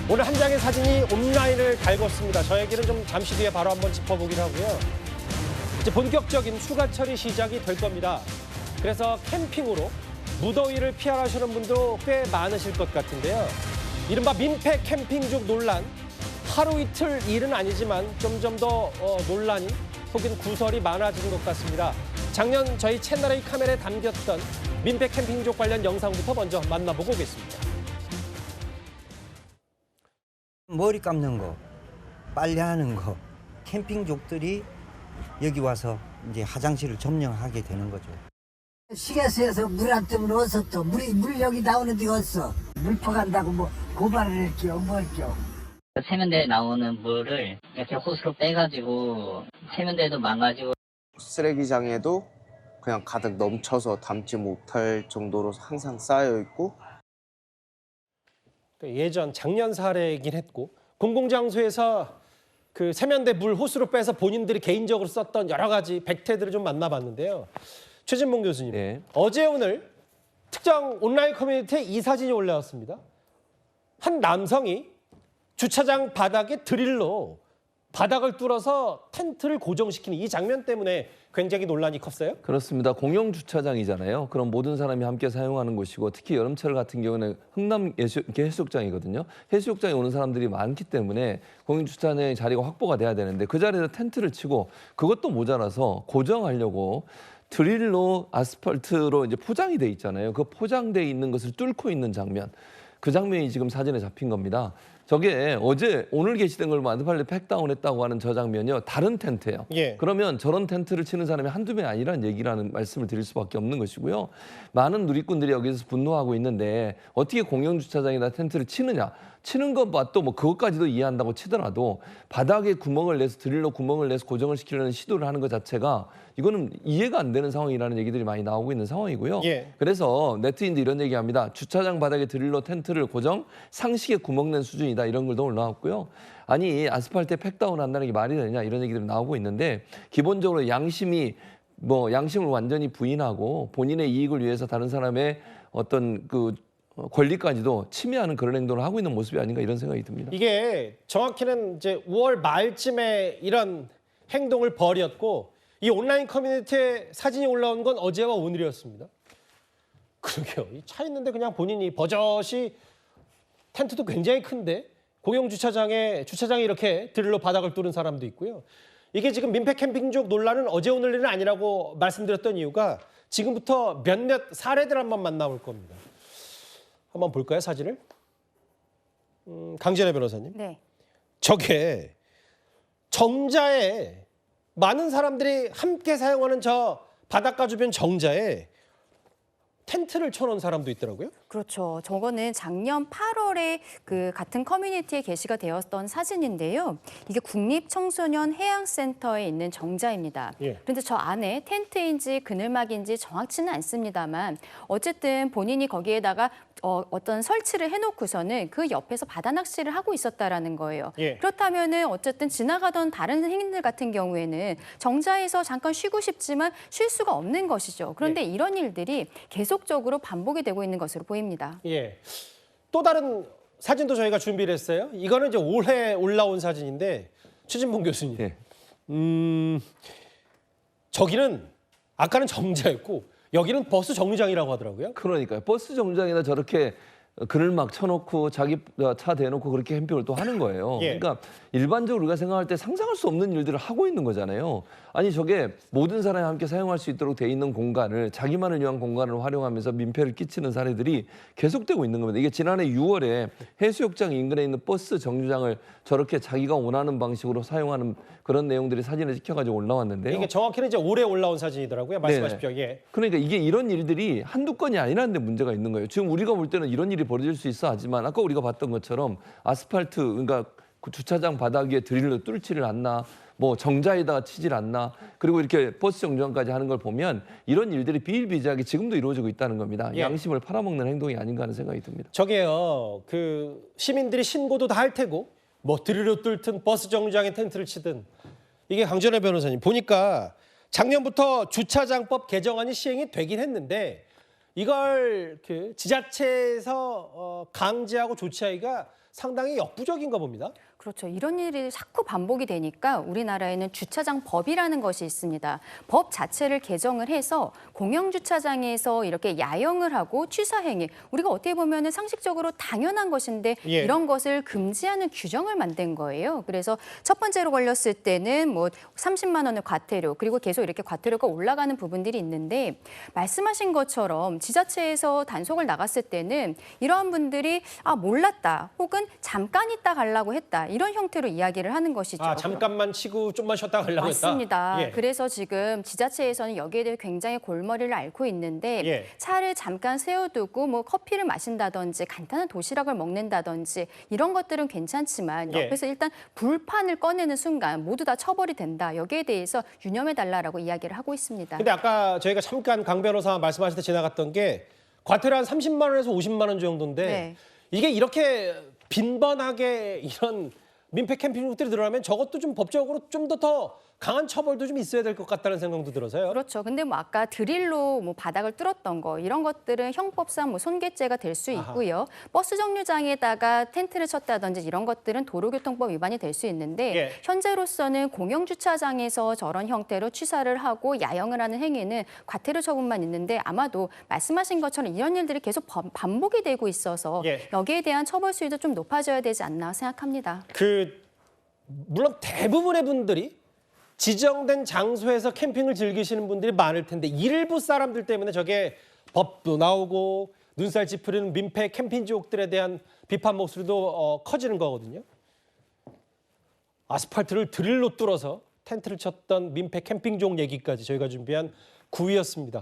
오늘 한 장의 사진이 온라인을 달궜습니다. 저 얘기는 좀 잠시 뒤에 바로 한번 짚어보긴 하고요. 이제 본격적인 휴가철이 시작이 될 겁니다. 그래서 캠핑으로 무더위를 피하시는 분도 꽤 많으실 것 같은데요. 이른바 민폐 캠핑족 논란. 하루 이틀 일은 아니지만 점점 더 논란이 혹은 구설이 많아지는 것 같습니다. 작년 저희 채널의 카메라에 담겼던 민폐 캠핑족 관련 영상부터 먼저 만나보고 오겠습니다. 머리 감는 거, 빨래하는 거, 캠핑족들이 여기 와서 이제 화장실을 점령하게 되는 거죠. 휴게소에서 물 안 뜨면 어디서 또 물 여기 나오는 데가 어딨어. 물 퍼간다고 뭐 고발을 할게요, 뭐 할게요. 세면대에 나오는 물을 이렇게 호스로 빼가지고 세면대도 망가지고 쓰레기장에도 그냥 가득 넘쳐서 담지 못할 정도로 항상 쌓여 있고 예전 작년 사례이긴 했고 공공장소에서 그 세면대 물 호스로 빼서 본인들이 개인적으로 썼던 여러 가지 백태들을 좀 만나봤는데요. 최진봉 교수님, 네. 어제 오늘 특정 온라인 커뮤니티에 이 사진이 올라왔습니다. 한 남성이 주차장 바닥에 드릴로 바닥을 뚫어서 텐트를 고정시키는 이 장면 때문에 굉장히 논란이 컸어요? 그렇습니다. 공영 주차장이잖아요. 그럼 모든 사람이 함께 사용하는 곳이고 특히 여름철 같은 경우는 흥남 해수욕장이거든요. 해수욕장에 오는 사람들이 많기 때문에 공영 주차장의 자리가 확보가 돼야 되는데 그 자리에서 텐트를 치고 그것도 모자라서 고정하려고 드릴로 아스팔트로 이제 포장이 돼 있잖아요. 그 포장돼 있는 것을 뚫고 있는 장면. 그 장면이 지금 사진에 잡힌 겁니다. 저게 어제 오늘 게시된 걸 아스팔트 팩다운했다고 하는 저 장면이요. 다른 텐트예요. 예. 그러면 저런 텐트를 치는 사람이 한두 명이 아니라는 얘기라는 말씀을 드릴 수밖에 없는 것이고요. 많은 누리꾼들이 여기서 분노하고 있는데 어떻게 공영주차장에다 텐트를 치느냐. 치는 것과 또 뭐 그것까지도 이해한다고 치더라도 바닥에 구멍을 내서 드릴로 구멍을 내서 고정을 시키려는 시도를 하는 것 자체가 이거는 이해가 안 되는 상황이라는 얘기들이 많이 나오고 있는 상황이고요. 예. 그래서 네티즌도 이런 얘기합니다. 주차장 바닥에 드릴로 텐트를 고정, 상식에 구멍 낸 수준이다 이런 글도 올라왔고요. 아니 아스팔트에 팩다운 한다는 게 말이 되냐 이런 얘기들이 나오고 있는데 기본적으로 양심을 완전히 부인하고 본인의 이익을 위해서 다른 사람의 어떤 그 권리까지도 침해하는 그런 행동을 하고 있는 모습이 아닌가 이런 생각이 듭니다. 이게 정확히는 이제 5월 말쯤에 이런 행동을 벌였고 이 온라인 커뮤니티에 사진이 올라온 건 어제와 오늘이었습니다. 그러게요. 차 있는데 그냥 본인이 버젓이 텐트도 굉장히 큰데 공영 주차장에 이렇게 드릴로 바닥을 뚫은 사람도 있고요. 이게 지금 민폐 캠핑족 논란은 어제 오늘 일은 아니라고 말씀드렸던 이유가 지금부터 몇몇 사례들 한번 만나볼 겁니다. 한번 볼까요, 사진을? 강진애 변호사님. 네. 저게 정자에 많은 사람들이 함께 사용하는 저 바닷가 주변 정자에 텐트를 쳐놓은 사람도 있더라고요. 그렇죠. 저거는 작년 8월에 그 같은 커뮤니티에 게시가 되었던 사진인데요. 이게 국립청소년 해양센터에 있는 정자입니다. 예. 그런데 저 안에 텐트인지 그늘막인지 정확치는 않습니다만 어쨌든 본인이 거기에다가 어떤 설치를 해놓고서는 그 옆에서 바다 낚시를 하고 있었다라는 거예요. 예. 그렇다면은 어쨌든 지나가던 다른 행인들 같은 경우에는 정자에서 잠깐 쉬고 싶지만 쉴 수가 없는 것이죠. 그런데 예. 이런 일들이 계속적으로 반복이 되고 있는 것으로 보입니다. 예. 또 다른 사진도 저희가 준비를 했어요. 이거는 이제 올해 올라온 사진인데 최진봉 교수님. 예. 저기는 아까는 정자였고 여기는 버스 정류장이라고 하더라고요. 그러니까요. 버스 정류장에다 저렇게 그늘막 쳐놓고 자기 차 대놓고 그렇게 캠핑을 또 하는 거예요. 예. 그러니까 일반적으로 우리가 생각할 때 상상할 수 없는 일들을 하고 있는 거잖아요. 아니 저게 모든 사람이 함께 사용할 수 있도록 돼 있는 공간을 자기만을 위한 공간을 활용하면서 민폐를 끼치는 사례들이 계속되고 있는 겁니다. 이게 지난해 6월에 해수욕장 인근에 있는 버스 정류장을 저렇게 자기가 원하는 방식으로 사용하는 그런 내용들이 사진에 찍혀가지고 올라왔는데요. 이게 정확히는 이제 올해 올라온 사진이더라고요. 말씀하십시오. 예. 그러니까 이게 이런 일들이 한두 건이 아니라는 데 문제가 있는 거예요. 지금 우리가 볼 때는 이런 일이 벌어질 수 있어 하지만 아까 우리가 봤던 것처럼 아스팔트 그러니까 그 주차장 바닥 위에 드릴로 뚫지를 않나 뭐 정자에다가 치질 않나 그리고 이렇게 버스 정류장까지 하는 걸 보면 이런 일들이 비일비재하게 지금도 이루어지고 있다는 겁니다. 예. 양심을 팔아먹는 행동이 아닌가 하는 생각이 듭니다. 저게요. 그 시민들이 신고도 다 할 테고 뭐 드릴로 뚫든 버스 정류장에 텐트를 치든 이게 강전혜 변호사님 보니까 작년부터 주차장법 개정안이 시행이 되긴 했는데 이걸 그 지자체에서 강제하고 조치하기가 상당히 역부족인가 봅니다. 그렇죠. 이런 일이 자꾸 반복이 되니까 우리나라에는 주차장 법이라는 것이 있습니다. 법 자체를 개정을 해서 공영주차장에서 이렇게 야영을 하고 취사 행위, 우리가 어떻게 보면 상식적으로 당연한 것인데 예. 이런 것을 금지하는 규정을 만든 거예요. 그래서 첫 번째로 걸렸을 때는 뭐 30만 원의 과태료, 그리고 계속 이렇게 과태료가 올라가는 부분들이 있는데 말씀하신 것처럼 지자체에서 단속을 나갔을 때는 이러한 분들이 몰랐다 혹은 잠깐 있다 가려고 했다. 이런 형태로 이야기를 하는 것이죠. 잠깐만 치고 좀만 쉬었다 가려고 했다. 맞습니다. 예. 그래서 지금 지자체에서는 여기에 대해 굉장히 골머리를 앓고 있는데 예. 차를 잠깐 세워두고 뭐 커피를 마신다든지 간단한 도시락을 먹는다든지 이런 것들은 괜찮지만 예. 옆에서 일단 불판을 꺼내는 순간 모두 다 처벌이 된다. 여기에 대해서 유념해달라고 이야기를 하고 있습니다. 근데 아까 저희가 잠깐 강 변호사 말씀하실 때 지나갔던 게 과태료 한 30만 원에서 50만 원 정도인데 네. 이게 이렇게 빈번하게 이런 민폐 캠핑족들이 늘어나면 저것도 좀 법적으로 좀 더 강한 처벌도 좀 있어야 될 것 같다는 생각도 들어서요. 그렇죠. 근데 뭐 아까 드릴로 뭐 바닥을 뚫었던 거 이런 것들은 형법상 뭐 손괴죄가 될 수 있고요. 버스 정류장에다가 텐트를 쳤다든지 이런 것들은 도로교통법 위반이 될 수 있는데 예. 현재로서는 공영주차장에서 저런 형태로 취사를 하고 야영을 하는 행위는 과태료 처분만 있는데 아마도 말씀하신 것처럼 이런 일들이 계속 반복이 되고 있어서 예. 여기에 대한 처벌 수위도 좀 높아져야 되지 않나 생각합니다. 물론 대부분의 분들이 지정된 장소에서 캠핑을 즐기시는 분들이 많을 텐데 일부 사람들 때문에 저게 법도 나오고 눈살 찌푸리는 민폐 캠핑족들에 대한 비판 목소리도 커지는 거거든요. 아스팔트를 드릴로 뚫어서 텐트를 쳤던 민폐 캠핑족 얘기까지 저희가 준비한 9위였습니다.